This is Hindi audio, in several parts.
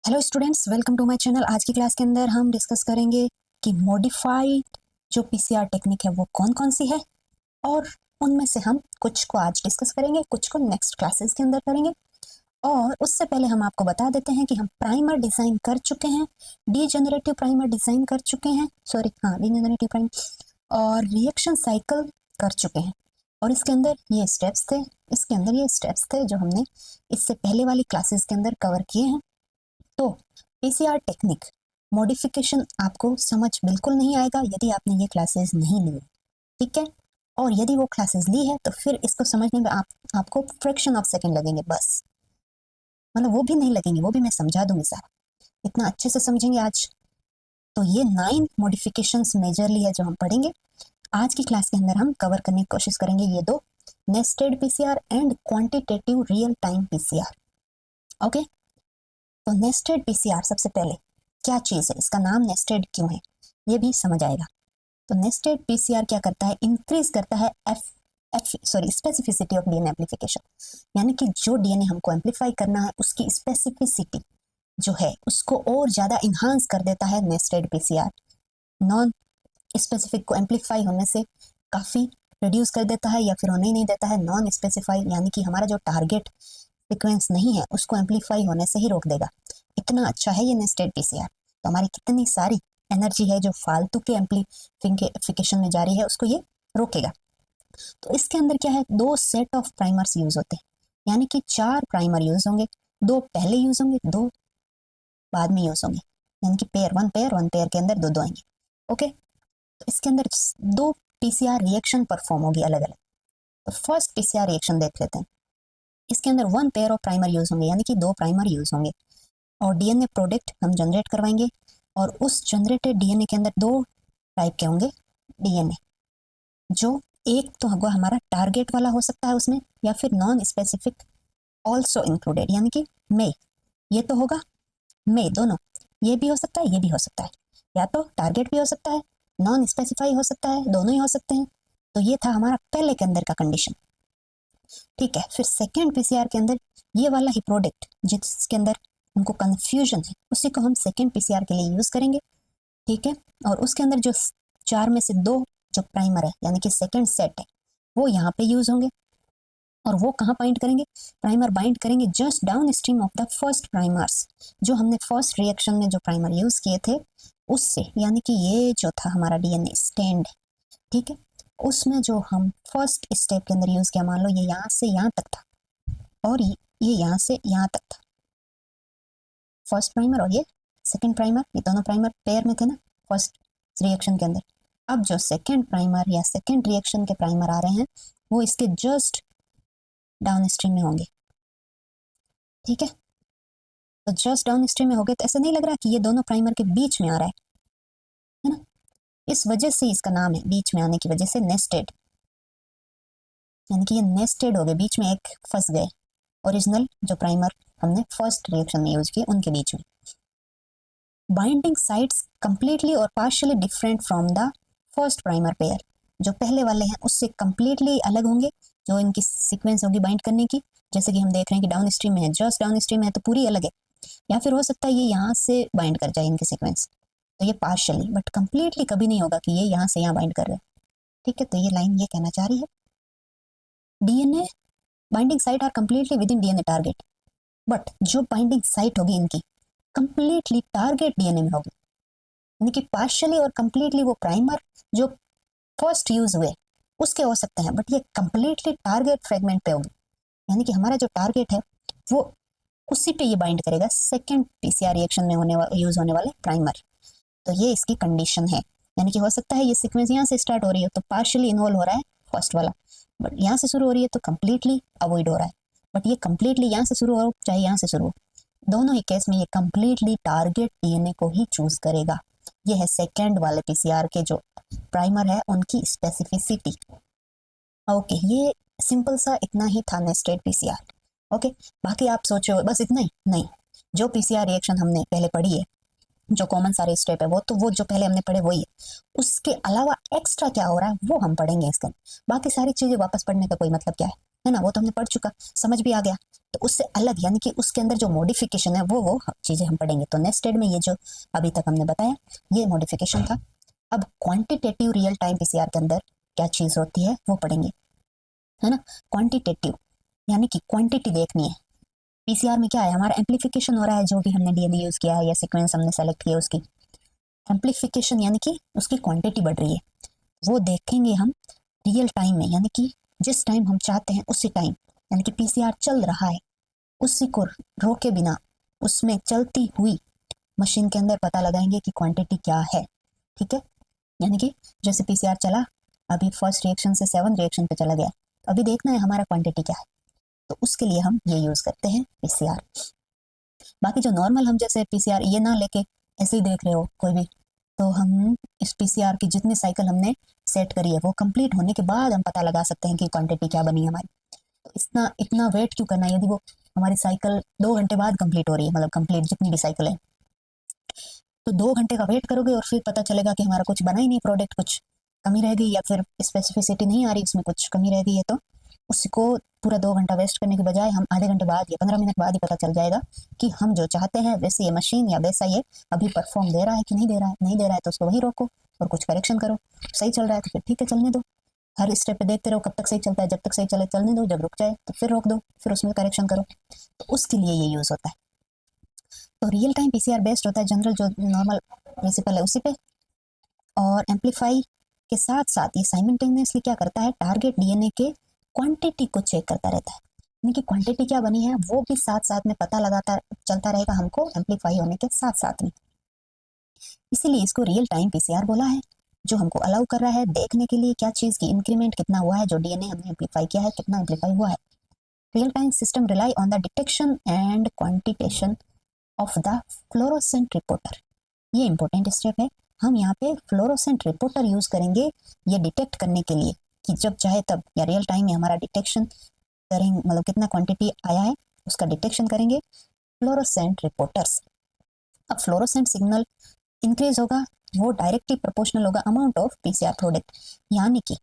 Hello students, welcome to my channel. आज की क्लास के अंदर हम डिस्कस करेंगे कि मॉडिफाइड जो पीसीआर टेक्निक है वो कौन कौन सी है, और उनमें से हम कुछ को आज डिस्कस करेंगे, कुछ को नेक्स्ट क्लासेस के अंदर करेंगे। और उससे पहले हम आपको बता देते हैं कि हम प्राइमर डिज़ाइन कर चुके हैं, डीजेनरेटिव प्राइमर डिज़ाइन कर चुके हैं, डीजेनरेटिव प्राइम और रिएक्शन साइकिल कर चुके हैं। और इसके अंदर ये स्टेप्स थे जो हमने इससे पहले वाली क्लासेस के अंदर कवर किए हैं। तो पीसीआर टेक्निक मॉडिफिकेशन आपको समझ बिल्कुल नहीं आएगा यदि आपने ये क्लासेस नहीं ली, ठीक है। और यदि वो क्लासेस ली है तो फिर इसको समझने में आपको फ्रैक्शन ऑफ सेकंड लगेंगे, बस। मतलब वो भी नहीं लगेंगे, वो भी मैं समझा दूंगी सारा, इतना अच्छे से समझेंगे आज। तो ये 9 मॉडिफिकेशंस मेजरली है जो हम पढ़ेंगे आज की क्लास के अंदर। हम कवर करने की कोशिश करेंगे ये दो, nested PCR and quantitative real time PCR. Okay, तो नेस्टेड पीसीआर सबसे पहले क्या चीज़ है, इसका नाम नेस्टेड क्यों है ये भी समझ आएगा। तो नेस्टेड पीसीआर क्या करता है, इंक्रीज करता है स्पेसिफिसिटी ऑफ डीएनए एम्प्लीफिकेशन। यानी कि जो डीएनए हमको एम्प्लीफाई करना है उसकी स्पेसिफिसिटी जो है उसको और ज़्यादा इन्हांस कर देता है नेस्टेड पीसीआर। नॉन स्पेसिफिक को एम्प्लीफाई होने से काफ़ी रिड्यूस कर देता है, या फिर होने ही नहीं देता है। नॉन स्पेसिफाई यानी कि हमारा जो टारगेट सीक्वेंस नहीं है उसको एम्प्लीफाई होने से ही रोक देगा। इतना अच्छा है ये नेस्टेड पीसीआर। तो हमारी कितनी सारी एनर्जी है जो फालतू के एम्प्लीफिकेशन में जा रही है उसको ये रोकेगा। तो इसके अंदर क्या है, 2 सेट ऑफ प्राइमर्स यूज होते हैं, यानी कि 4 प्राइमर यूज होंगे। 2 पहले यूज होंगे, 2 बाद में यूज होंगे, यानी कि वन पेयर के अंदर दो आएंगे। ओके, तो इसके अंदर 2 पीसीआर रिएक्शन परफॉर्म होगी अलग अलग। तो फर्स्ट पीसीआर रिएक्शन देख लेते हैं। इसके अंदर 1 पेयर ऑफ प्राइमर यूज होंगे, यानी कि 2 प्राइमर यूज होंगे, और डीएनए प्रोडक्ट हम जनरेट करवाएंगे। और उस जनरेटेड डीएनए के अंदर 2 टाइप के होंगे डीएनए, जो एक तो होगा हमारा टारगेट वाला हो सकता है उसमें, या फिर नॉन स्पेसिफिक ऑल्सो इंक्लूडेड, यानी कि मे, ये तो होगा मे, दोनों, ये भी हो सकता है ये भी हो सकता है, या तो टारगेट भी हो सकता है, नॉन स्पेसिफाई हो सकता है, दोनों ही हो सकते हैं। तो ये था हमारा पहले के अंदर का कंडीशन, ठीक है। फिर सेकेंड पीसीआर के अंदर ये वाला ही प्रोडक्ट जिसके अंदर हमको कंफ्यूजन है उसी को हम सेकेंड पीसीआर के लिए यूज करेंगे, ठीक है। और उसके अंदर जो 4 में से 2 जो प्राइमर है यानी कि सेकेंड सेट है वो यहाँ पे यूज होंगे। और वो कहाँ बाइंड करेंगे, प्राइमर बाइंड करेंगे just down stream of the first primers, जो हमने फर्स्ट रिएक्शन में जो प्राइमर यूज किए थे उससे, यानी कि ये जो था हमारा डीएनए स्टैंड, ठीक है, उसमें जो हम फर्स्ट स्टेप के अंदर यूज किया, मान लो ये यहाँ से यहाँ तक था और ये यहाँ से यहाँ तक था, फर्स्ट प्राइमर और ये सेकंड प्राइमर, ये दोनों प्राइमर पेयर में थे ना फर्स्ट रिएक्शन के अंदर। अब जो सेकंड प्राइमर या सेकंड रिएक्शन के प्राइमर आ रहे हैं वो इसके जस्ट डाउन स्ट्रीम में होंगे, ठीक है। तो जस्ट डाउन स्ट्रीम में हो गए तो ऐसा नहीं लग रहा कि ये दोनों प्राइमर के बीच में आ रहा है ना। इस वजह से इसका नाम है, बीच में आने की वजह से नेस्टेड, यानी कि ये नेस्टेड हो गए, बीच में एक फंस गए ओरिजिनल जो प्राइमर हमने फर्स्ट रिएक्शन में यूज किए उनके बीच में। बाइंडिंग साइट्स कंप्लीटली और partially different from the first primer pair, जो पहले वाले हैं उससे कंप्लीटली अलग होंगे जो इनकी सीक्वेंस होगी बाइंड करने की। जैसे कि हम देख रहे हैं कि डाउन स्ट्रीम में है, जस्ट डाउन स्ट्रीम में है तो पूरी अलग है, या फिर हो सकता है ये यहाँ से बाइंड कर जाए इनकी सीक्वेंस, तो ये पार्शियली, बट कंप्लीटली कभी नहीं होगा कि ये यहाँ से यहाँ बाइंड कर रहे हैं, ठीक है। तो ये लाइन ये कहना चाह रही है DNA binding site are completely within DNA target, but जो बाइंडिंग साइट होगी इनकी कंप्लीटली टारगेट डीएनए में होगी, यानी कि पार्शियली और कंप्लीटली वो प्राइमर जो फर्स्ट यूज हुए उसके हो सकते हैं, बट ये कंप्लीटली टारगेट फ्रेगमेंट पे होगी, यानी कि हमारा जो टारगेट है वो उसी पे ये बाइंड करेगा, सेकेंड पीसीआर रिएक्शन में यूज होने वाले प्राइमर। तो ये इसकी कंडीशन है, यानी कि हो सकता है ये सीक्वेंस यहाँ से स्टार्ट हो रही है तो पार्शियली इन्वॉल्व हो रहा है फर्स्ट वाला, बट यहाँ से शुरू हो रही है तो कंप्लीटली अवॉइड हो रहा है, बट ये कंप्लीटली यहाँ से शुरू हो चाहे यहाँ से शुरू हो, दोनों ही केस में ये कंप्लीटली टारगेट डीएनए को ही चूज करेगा। ये है सेकेंड वाले पीसीआर के जो प्राइमर है उनकी स्पेसिफिसिटी। ओके, ये सिंपल सा इतना ही था नेस्टेड पीसीआर। ओके, बाकी आप सोचो बस इतना ही नहीं, जो पीसीआर रिएक्शन हमने पहले पढ़ी है, जो कॉमन सारे स्टेप है वो जो पहले हमने पढ़े वही है, उसके अलावा एक्स्ट्रा क्या हो रहा है वो हम पढ़ेंगे इसके। बाकी सारी चीजें वापस पढ़ने का कोई मतलब क्या है, है ना, वो तो हमने पढ़ चुका, समझ भी आ गया। तो उससे अलग यानी कि उसके अंदर जो मॉडिफिकेशन है वो चीज़ें हम पढ़ेंगे। तो नेक्स्ट में ये जो अभी तक हमने बताया ये मॉडिफिकेशन था। अब क्वांटिटेटिव रियल टाइम पीसीआर के अंदर क्या चीज़ होती है वो पढ़ेंगे, है ना। क्वांटिटेटिव यानी कि क्वांटिटी देखनी है। पीसीआर में क्या है, हमारा एम्प्लीफिकेशन हो रहा है, जो भी हमने डीएनए यूज़ किया है या सीक्वेंस हमने सेलेक्ट किया उसकी एम्प्लीफिकेशन यानी कि उसकी क्वांटिटी बढ़ रही है, वो देखेंगे हम रियल टाइम में, यानी कि जिस टाइम हम चाहते हैं उसी टाइम, यानी कि पीसीआर चल रहा है उसी को रोके बिना उसमें चलती हुई मशीन के अंदर पता लगाएंगे कि क्वांटिटी क्या है। ठीक है, यानी कि जैसे पीसीआर चला, अभी फर्स्ट रिएक्शन से 7 रिएक्शन पे चला गया, अभी देखना है हमारा क्वांटिटी क्या है, तो उसके लिए हम ये यूज़ करते हैं पीसीआर। बाकी जो नॉर्मल हम जैसे पीसीआर ये ना लेके ऐसे ही देख रहे हो कोई भी, तो हम इस पीसीआर की जितनी साइकिल हमने सेट करी है वो कंप्लीट होने के बाद हम पता लगा सकते हैं कि क्वांटिटी क्या बनी है हमारी। तो इतना इतना वेट क्यों करना है, यदि वो हमारी साइकिल 2 घंटे बाद कंप्लीट हो रही है, मतलब कंप्लीट जितनी भी साइकिल है, तो 2 घंटे का वेट करोगे और फिर पता चलेगा कि हमारा कुछ बना ही नहीं प्रोडक्ट, कुछ कमी रह गई या फिर स्पेसिफिसिटी नहीं आ रही, उसमें कुछ कमी रह गई है, तो उसको पूरा 2 घंटा वेस्ट करने के बजाय हम आधे घंटे बाद या 15 मिनट बाद ही पता चल जाएगा कि हम जो चाहते हैं वैसे ये मशीन या वैसा ये अभी परफॉर्म दे रहा है कि नहीं दे रहा है। नहीं दे रहा है तो उसको वही रोको और कुछ करेक्शन करो। सही चल रहा है तो फिर ठीक है, चलने दो। हर स्टेप पे देखते रहो कब तक सही चलता है, जब तक सही चले चलने दो, जब रुक जाए तो फिर रोक दो, फिर उसमें करेक्शन करो। तो उसके लिए ये यूज़ होता है। तो रियल टाइम पीसीआर बेस्ड होता है जनरल जो नॉर्मल प्रिंसिपल है उसी पे, और एम्पलीफाई के साथ साथ ये साइमल्टेनियसली क्या करता है, टारगेट डीएनए के क्वांटिटी को चेक करता रहता है, यानी कि क्वांटिटी क्या बनी है वो भी साथ साथ में पता लगाता चलता रहेगा हमको एम्पलीफाई होने के साथ साथ में। इसीलिए इसको रियल टाइम पीसीआर बोला है, जो हमको अलाउ कर रहा है देखने के लिए क्या चीज़ की इंक्रीमेंट कितना हुआ है, जो डीएनए हमने एम्पलीफाई किया है कितना एम्पलीफाई हुआ है। Real time system rely on the detection and quantitation of the fluorescent reporter. ये इंपॉर्टेंट स्टेप है। हम यहाँ पे फ्लोरोसेंट रिपोर्टर यूज करेंगे ये डिटेक्ट करने के लिए कि जब चाहे तब या रियल टाइम में हमारा डिटेक्शन करेंगे, मतलब कितना क्वांटिटी आया है उसका डिटेक्शन करेंगे फ्लोरोसेंट रिपोर्टर्स। अब फ्लोरोसेंट सिग्नल इंक्रीज होगा, वो डायरेक्टली प्रोपोर्शनल होगा अमाउंट ऑफ पीसीआर प्रोडक्ट, यानी कि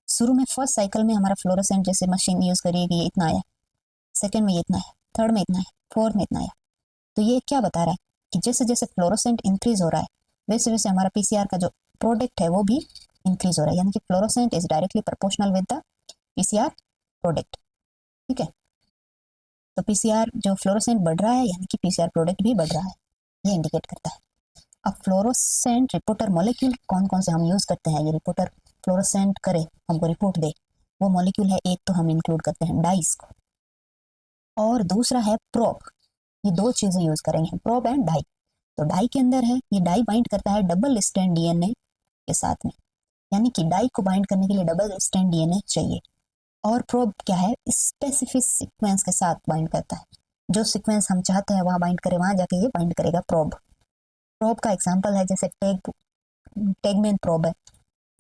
शुरू में फर्स्ट साइकिल में हमारा फ्लोरोसेंट जैसे मशीन यूज करिएगी ये इतना आया, सेकेंड में ये इतना है, थर्ड में इतना है, फोर्थ में इतना आया। तो ये क्या बता रहा है कि जैसे जैसे फ्लोरोसेंट इंक्रीज हो रहा है वैसे वैसे हमारा पीसीआर का जो प्रोडक्ट है वो भी इंक्रीज हो रहा है, यानी कि fluorescent is directly proportional with the PCR product. ठीक है, तो पीसीआर जो फ्लोरोसेंट बढ़ रहा है यानी कि पीसीआर प्रोडक्ट भी बढ़ रहा है, ये इंडिकेट करता है। अब फ्लोरोसेंट रिपोर्टर मॉलिक्यूल कौन कौन से हम यूज करते हैं, ये रिपोर्टर फ्लोरोसेंट करे हमको रिपोर्ट दे, वो मॉलिक्यूल है एक तो हम इंक्लूड करते हैं डाइस को, और दूसरा है प्रोब। ये दो चीजें यूज करेंगे, प्रोब एंड डाई। तो डाई के अंदर है, ये डाई बाइंड करता है डबल स्ट्रैंड डीएनए के साथ में, यानी कि डाई को बाइंड करने के लिए डबल स्ट्रैंड डीएनए चाहिए। और प्रोब क्या है, स्पेसिफिक सीक्वेंस के साथ बाइंड करता है, जो सीक्वेंस हम चाहते हैं वहां बाइंड करे वहां जाके ये बाइंड करेगा प्रोब। प्रोब का एग्जांपल है जैसे टैगमैन प्रोब है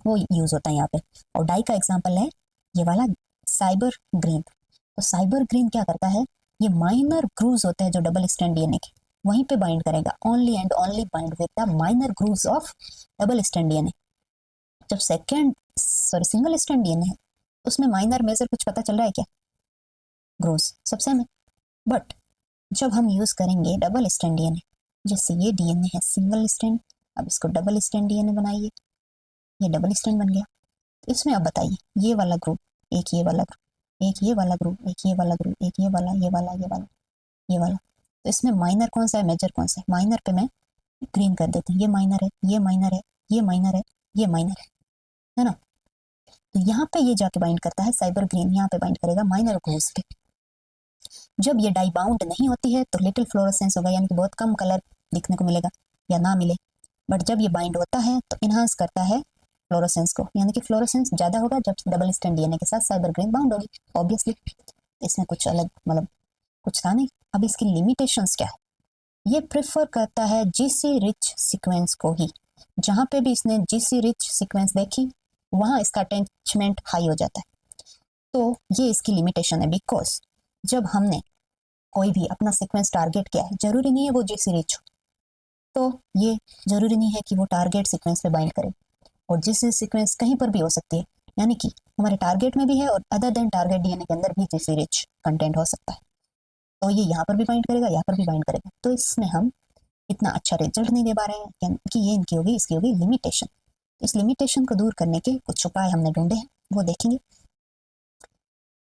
वो यूज होता है यहाँ पे, और डाई का एग्जांपल है ये वाला साइबर ग्रीन। तो साइबर ग्रीन क्या करता है, ये माइनर ग्रूव्स होते हैं जो डबल स्ट्रैंड डीएनए के वहीं पे बाइंड करेगा, only and only bind with the minor grooves of double strand DNA. जब सिंगल स्ट्रैंड डीएनए है उसमें माइनर मेजर कुछ पता चल रहा है क्या, ग्रूव्स सब सेम है। बट जब हम यूज करेंगे डबल स्ट्रैंड डीएनए, जैसे ये डीएनए है सिंगल स्ट्रैंड, अब इसको डबल स्ट्रैंड डीएनए बनाइए, ये डबल स्ट्रैंड बन गया। तो इसमें अब बताइए ये वाला ग्रुप, एक ये वाला ग्रुप, एक ये वाला ग्रुप, एक ये वाला ग्रुप, एक ये वाला, ये वाला, ये वाला, ये वाला। तो इसमें माइनर कौन सा है, मेजर कौन सा है, माइनर पे मैं ग्रीन कर देती हूँ, ये माइनर है, ये माइनर है, ये माइनर है, ये माइनर है ना। तो यहाँ पे ये जाके बाइंड करता है साइबर ग्रीन, यहाँ पे बाइंड करेगा माइनर ग्रुप्स पे। जब ये डाई बाउंड नहीं होती है तो लिटिल फ्लोरोसेंस होगा, यानी कि बहुत कम कलर दिखने को मिलेगा या ना मिले। बट जब ये बाइंड होता है तो इनहांस करता है फ्लोरोसेंस को, यानी कि फ्लोरोसेंस ज्यादा होगा जब डबल स्ट्रैंड डीएनए के साथ साइबर ग्रीन बाउंड होगी ऑब्वियसली। इसमें कुछ अलग मतलब कुछ था नहीं। अब इसकी लिमिटेशंस क्या है, ये प्रेफर करता है जीसी रिच सीक्वेंस को ही, जहां पे भी इसने जीसी रिच सीक्वेंस देखी वहां इसका अटैचमेंट हाई हो जाता है। तो ये इसकी लिमिटेशन है, बिकॉज जब हमने कोई भी अपना सीक्वेंस टारगेट किया है जरूरी नहीं है वो जीसी रिच हो, तो ये जरूरी नहीं है कि वो टारगेट सीक्वेंस पे बाइंड करे, और जीसी सीक्वेंस कहीं पर भी हो सकती है, यानी कि हमारे टारगेट में भी है और अदर देन टारगेट डीएनए के अंदर भी जैसे रिच कंटेंट हो सकता है। तो ये यहाँ पर भी बाइंड करेगा, यहाँ पर भी बाइंड करेगा। तो इसमें हम इतना अच्छा रिजल्ट नहीं दे पा रहे हैं कि ये इनकी होगी, इसकी होगी लिमिटेशन। इस लिमिटेशन को दूर करने के कुछ उपाय हमने ढूंढे हैं, वो देखेंगे।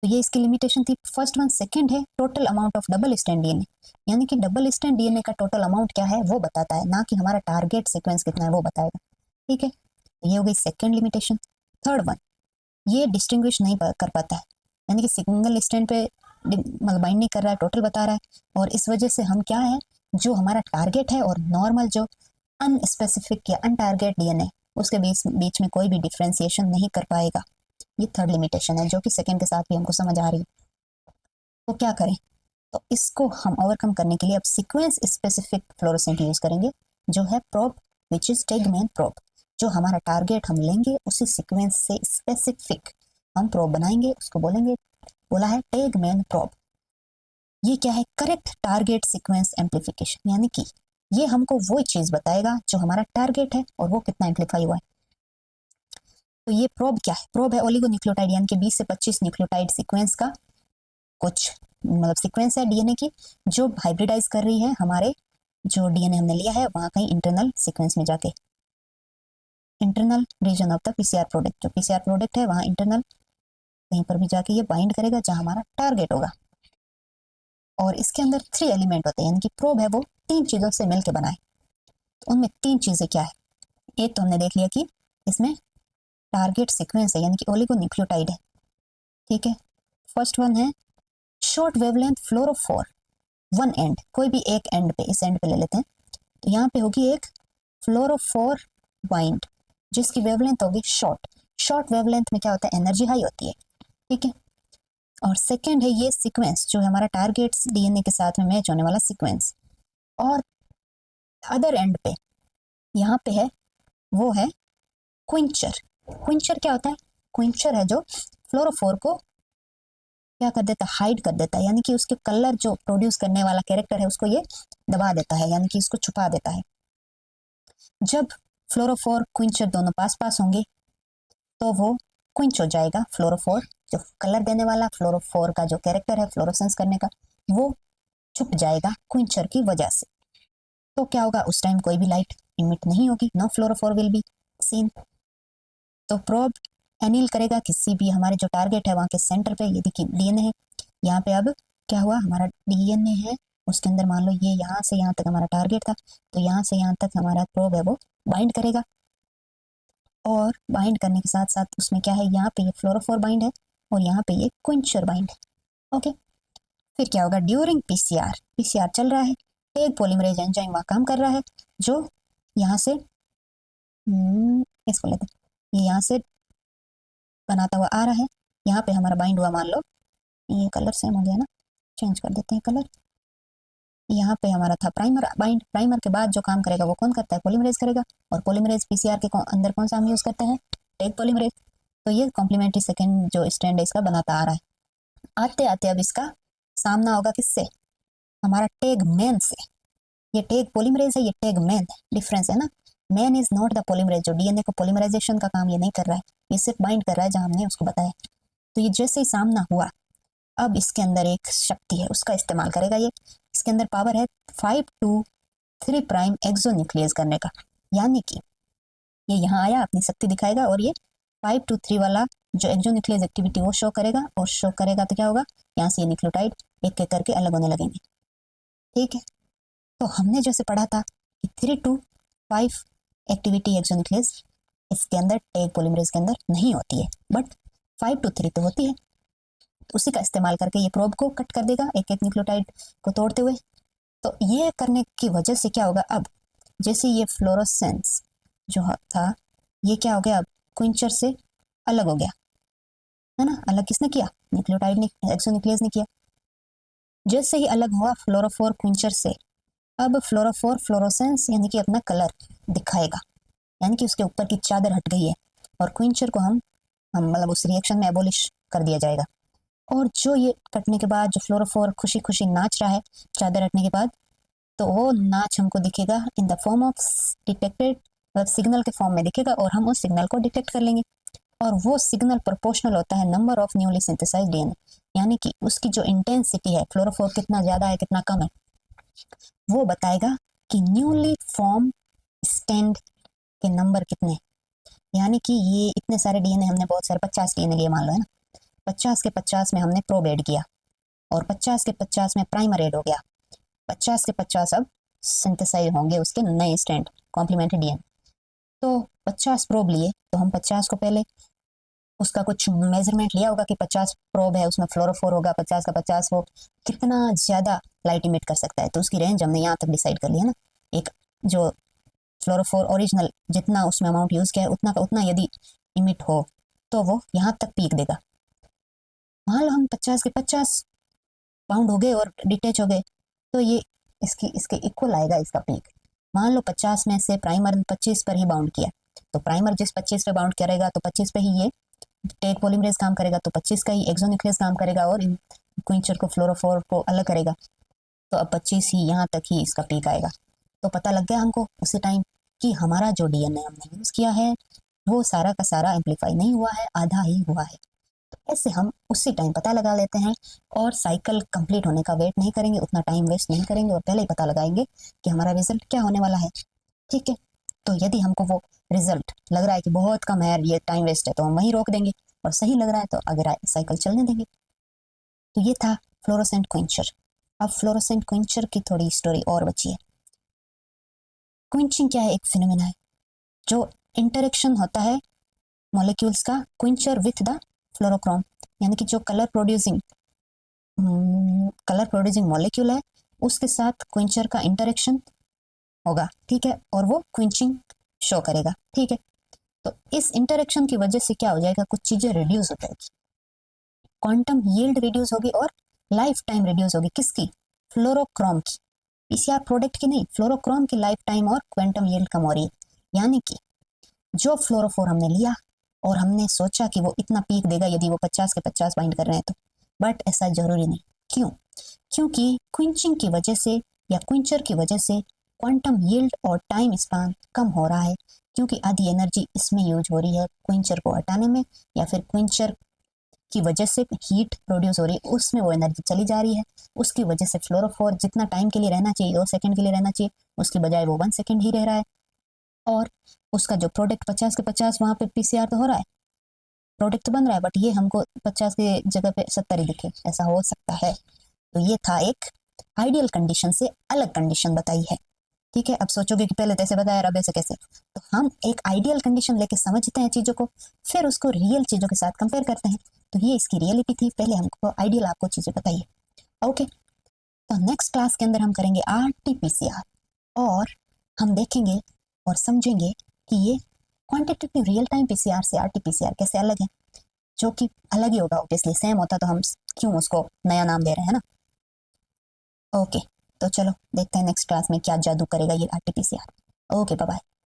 तो ये इसकी लिमिटेशन थी। First one. सेकंड है total amount of double strand DNA, यानी कि डबल स्ट्रैंड डीएनए का टोटल अमाउंट क्या है वो बताता है, ना कि हमारा टारगेट सीक्वेंस कितना है वो बताएगा। ठीक है, ये हो गई सेकंड लिमिटेशन। थर्ड वन, ये डिस्टिंग्विश नहीं कर पाता है, यानी कि सिंगल स्ट्रैंड पे मतलब बाइंड नहीं कर रहा है, टोटल बता रहा है। और इस वजह से हम क्या है, जो हमारा टारगेट है और नॉर्मल जो अनस्पेसिफिक या अनटारगेट डीएनए, उसके बीच बीच में कोई भी डिफ्रेंसिएशन नहीं कर पाएगा। ये थर्ड लिमिटेशन है, जो कि सेकंड के साथ भी हमको समझ आ रही है। तो क्या करें, तो इसको हम ओवरकम करने के लिए अब सीक्वेंस स्पेसिफिक फ्लोरोसेंट यूज करेंगे, जो है प्रोब विच इज टेगमैन प्रोब। जो हमारा टारगेट हम लेंगे उसी सीक्वेंस से स्पेसिफिक हम प्रोब बनाएंगे, उसको बोलेंगे, बोला है टेगमैन प्रोब। ये क्या है, करेक्ट टारगेट सीक्वेंस एम्पलीफिकेशन, यानी कि ये हमको वो चीज बताएगा जो हमारा टारगेट है और वो कितना एम्पलीफाई हुआ है। तो ये प्रोब क्या है, प्रोब है ओलिगोन्यूक्लियोटाइड, यानी कि 20 से 25 न्यूक्लियोटाइड सीक्वेंस का कुछ मतलब सीक्वेंस है डीएनए की, जो हाइब्रिडाइज कर रही है हमारे जो डीएनए हमने लिया है वहां कहीं इंटरनल सीक्वेंस में जाके, internal region of the PCR product, जो पीसीआर प्रोडक्ट है वहां इंटरनल कहीं पर भी जाके ये बाइंड करेगा जहां हमारा टारगेट होगा। और इसके अंदर 3 एलिमेंट होते हैं, यानी कि प्रोब है वो 3 चीजों से मिलकर बना है। तो उनमें 3 चीजें क्या है, एक तो हमने देख लिया कि इसमें टारगेट सीक्वेंस है, यानी कि ओलिगोन्यूक्लियोटाइड है। ठीक है, फर्स्ट वन है short wavelength fluorophore, one and, कोई भी एक एंड पे, इस एंड पे ले लेते हैं। तो यहाँ पे होगी एक फ्लोरोफोर बाइंड, जिसकी वेवलेंथ होगी शॉर्ट। शॉर्ट वेवलेंथ में क्या होता है, एनर्जी हाई होती है। ठीक है, और सेकंड है ये सीक्वेंस जो है हमारा टारगेट डीएनए के साथ में मैच होने वाला सीक्वेंस। और अदर एंड पे यहाँ पे है वो है क्विंचर। क्विंचर क्या होता है, क्विंचर है जो फ्लोरोफोर को क्या कर देता है, हाइड कर देता है, यानी कि उसके कलर जो प्रोड्यूस करने वाला कैरेक्टर है उसको ये दबा देता है, यानी कि इसको छुपा देता है। जब फ्लोरोफोर क्विंचर दोनों पास पास होंगे तो वो क्विंच हो जाएगा फ्लोरोफोर, जो कलर देने वाला फ्लोरोफोर का जो कैरेक्टर है फ्लोरोसेंस करने का, वो छुप जाएगा क्विंचर की वजह से। तो क्या होगा, उस टाइम कोई भी लाइट इमिट नहीं होगी, no fluorophore will be seen. तो प्रोब एनिल करेगा किसी भी हमारे जो टारगेट है वहां के सेंटर पे, ये देखिए डीएनए है यहाँ पे। अब क्या हुआ, हमारा डीएनए है उसके अंदर मान लो ये यहाँ से यहाँ तक हमारा टारगेट था, तो यहाँ से यहाँ तक हमारा प्रोब है वो बाइंड करेगा। और बाइंड करने के साथ साथ उसमें क्या है, यहाँ पे ये फ्लोरोफोर बाइंड है और यहाँ पे ये क्विंचर बाइंड है। ओके, फिर क्या होगा, ड्यूरिंग पीसीआर, पीसीआर चल रहा है, टेग पॉलीमरेज एंजाइम वहां काम कर रहा है, जो यहाँ से इसको लेते हैं, ये यहाँ से बनाता हुआ आ रहा है। यहाँ पे हमारा बाइंड हुआ, मान लो ये कलर सेम हो गया ना, चेंज कर देते हैं कलर। यहाँ पे हमारा था प्राइमर बाइंड, प्राइमर के बाद जो काम करेगा वो कौन करता है, पॉलीमरेज करेगा। और पॉलीमरेज पीसीआर के अंदर कौन सा हम यूज करते हैं, टेग पॉलीमरेज। तो ये कॉम्प्लीमेंट्री सेकेंड जो स्ट्रैंड है इसका बनाता आ रहा है। आते आते अब इसका सामना होगा किससे, हमारा टेग मैन से। ये टेग पॉलीमरेज है, ये टेग मैन है, डिफरेंस है ना। Man is not the polymerase, जो डीएनए को पॉलीमराइजेशन का काम ये नहीं कर रहा है, ये सिर्फ बाइंड कर रहा है जहां हमने उसको बताया। तो ये जैसे ही सामना हुआ, अब इसके अंदर एक शक्ति है उसका इस्तेमाल करेगा ये। इसके अंदर पावर है 5 to 3 प्राइम एक्सोन्यूक्लियस करने का, यानी कि ये यहाँ आया अपनी शक्ति दिखाएगा और ये 5 to 3 वाला जो एक्सोन्यूक्लियस एक्टिविटी वो शो करेगा। और शो करेगा तो क्या होगा, यहाँ से ये न्यूक्लियोटाइड एक एक करके अलग होने लगेंगे। ठीक है, तो हमने जैसे पढ़ा था कि 3 to 5 एक्टिविटी एक्सोन्यूक्लियस इसके अंदर टेग पॉलीमरेज के अंदर नहीं होती है, बट 5 to 3 तो होती है। तो उसी का इस्तेमाल करके ये प्रोब को कट कर देगा एक एक न्यूक्लियोटाइड को तोड़ते हुए। तो ये करने की वजह से क्या होगा, अब जैसे ये फ्लोरोसेंस जो था ये क्या हो गया, अब क्विंचर से अलग हो गया है ना। अलग किसने किया, न्यूक्लियोटाइड ने, एक्सोन्यूक्लियस ने किया। जैसे ही अलग हुआ फ्लोरोफोर क्विंचर से, अब फ्लोरोफोर फ्लोरोसेंस यानी कि अपना कलर दिखाएगा, यानी कि उसके ऊपर की चादर हट गई है और क्विंचर को हम मतलब उस रिएक्शन में एबोलिश कर दिया जाएगा। और जो ये कटने के बाद जो फ्लोरोफोर खुशी खुशी नाच रहा है चादर हटने के बाद, तो वो नाच हमको दिखेगा in the form of detected, signal के फॉर्म में दिखेगा और हम उस सिग्नल को डिटेक्ट कर लेंगे। और वो सिग्नल प्रोपोर्शनल होता है number of newly synthesised DNA, यानी कि उसकी जो इंटेंसिटी है फ्लोरोफोर कितना ज़्यादा है कितना कम है वो बताएगा कि न्यूली फॉर्म स्टैंड के नंबर कितने, यानी कि ये इतने सारे डीएनए हमने बहुत सारे 50 डीएनए लिए मान लो, है ना, 50 के 50 में हमने प्रोब ऐड किया और 50 के 50 में प्राइमर ऐड हो गया, 50 के 50 अब सिंथेसाइज होंगे उसके नए स्टैंड कॉम्प्लीमेंट्री डीएनए। तो 50 प्रोब लिए तो हम 50 को पहले उसका कुछ मेजरमेंट लिया होगा कि 50 प्रोब है उसमें फ्लोरोफोर होगा 50 का 50 वो कितना ज़्यादा लाइट इमिट कर सकता है, तो उसकी रेंज हमने यहाँ तक डिसाइड कर लिया ना। एक जो फ्लोरोफोर ओरिजिनल जितना उसमें अमाउंट यूज़ किया है उतना का उतना यदि इमिट हो तो वो यहाँ तक पीक देगा। मान लो हम 50 के 50 बाउंड हो गए और डिटेच हो गए तो ये इसके इक्वल आएगा इसका पीक। मान लो 50 में से प्राइमर ने 25 पर ही बाउंड किया तो प्राइमर जिस 25 पे बाउंड करेगा तो 25 पे ही ये टेक पॉलीमरेज काम करेगा तो 25 का ही एक्सोन्यूक्लियस काम करेगा और इन क्विंचर को फ्लोरोफोर को अलग करेगा, तो अब 25 ही यहाँ तक ही इसका पीक आएगा। तो पता लग गया हमको उसी टाइम कि हमारा जो डीएनए हमने यूज़ किया है वो सारा का सारा एम्पलीफाई नहीं हुआ है, आधा ही हुआ है। तो ऐसे हम उसी टाइम पता लगा लेते हैं और साइकिल कंप्लीट होने का वेट नहीं करेंगे, उतना टाइम वेस्ट नहीं करेंगे और पहले ही पता लगाएंगे कि हमारा रिजल्ट क्या होने वाला है। ठीक है, तो यदि हमको वो रिजल्ट लग रहा है कि बहुत कम है ये टाइम वेस्ट है तो हम वहीं रोक देंगे और सही लग रहा है तो अगर साइकिल चलने देंगे। तो ये था फ्लोरोसेंट क्विंचर। अब फ्लोरोसेंट क्विंचर की थोड़ी स्टोरी और बची है। क्विंचिंग क्या है, एक फिनोमेना है जो इंटरेक्शन होता है मॉलिक्यूल्स का क्विंचर विथ द फ्लोरोक्रोम, यानी कि जो कलर प्रोड्यूसिंग मॉलिक्यूल है उसके साथ क्विंचर का इंटरेक्शन होगा, ठीक है, और वो क्विंचिंग शो करेगा। ठीक है, तो इस इंटरेक्शन की वजह से क्या हो जाएगा, कुछ चीजें रिड्यूस हो जाएगी, क्वांटम यील्ड रिड्यूस होगी और लाइफ टाइम रिड्यूस होगी। किसकी, फ्लोरोक्रोम की, पीसीआर प्रोडक्ट की नहीं, फ्लोरोक्रोम की लाइफ टाइम और क्वांटम यील्ड कम हो रही है। यानी कि जो फ्लोरोफोर हमने लिया और हमने सोचा कि वो इतना पीक देगा यदि वो 50 के 50 बाइंड कर रहे हैं तो, बट ऐसा जरूरी नहीं। क्यों, क्योंकि क्विंचिंग की वजह से या क्विंचर की वजह से क्वांटम यील्ड और टाइम स्पान कम हो रहा है, क्योंकि आधी एनर्जी इसमें यूज हो रही है क्विंचर को हटाने में, या फिर क्विंचर की वजह से हीट प्रोड्यूस हो रही है उसमें वो एनर्जी चली जा रही है। उसकी वजह से फ्लोरोफोर जितना टाइम के लिए रहना चाहिए 2 सेकंड के लिए रहना चाहिए उसकी बजाय वो 1 सेकंड ही रह रहा है, और उसका जो प्रोडक्ट 50 के 50 वहां पे पीसीआर तो हो रहा है, प्रोडक्ट तो बन रहा है, बट ये हमको 50 की जगह पे 70 ही दिखे, ऐसा हो सकता है। तो ये था एक आइडियल कंडीशन से अलग कंडीशन बताई है। ठीक है, अब सोचोगे कि पहले तो ऐसे बताया अब ऐसे कैसे, तो हम एक आइडियल कंडीशन लेके समझते हैं चीजों को, फिर उसको रियल चीजों के साथ कंपेयर करते हैं। तो ये इसकी रियलिटी थी, पहले हमको आइडियल आपको चीजें बताइए। ओके, तो नेक्स्ट क्लास के अंदर हम करेंगे आरटीपीसीआर और हम देखेंगे और समझेंगे कि ये क्वांटिटेटिव रियल टाइम पीसीआर से आरटीपीसीआर कैसे अलग है, जो कि अलग ही होगा ऑब्वियसली, सेम होता तो हम क्यों उसको नया नाम दे रहे हैं ना। ओके, तो चलो देखते हैं नेक्स्ट क्लास में क्या जादू करेगा ये आरटीपीसीआर। Okay, bye bye.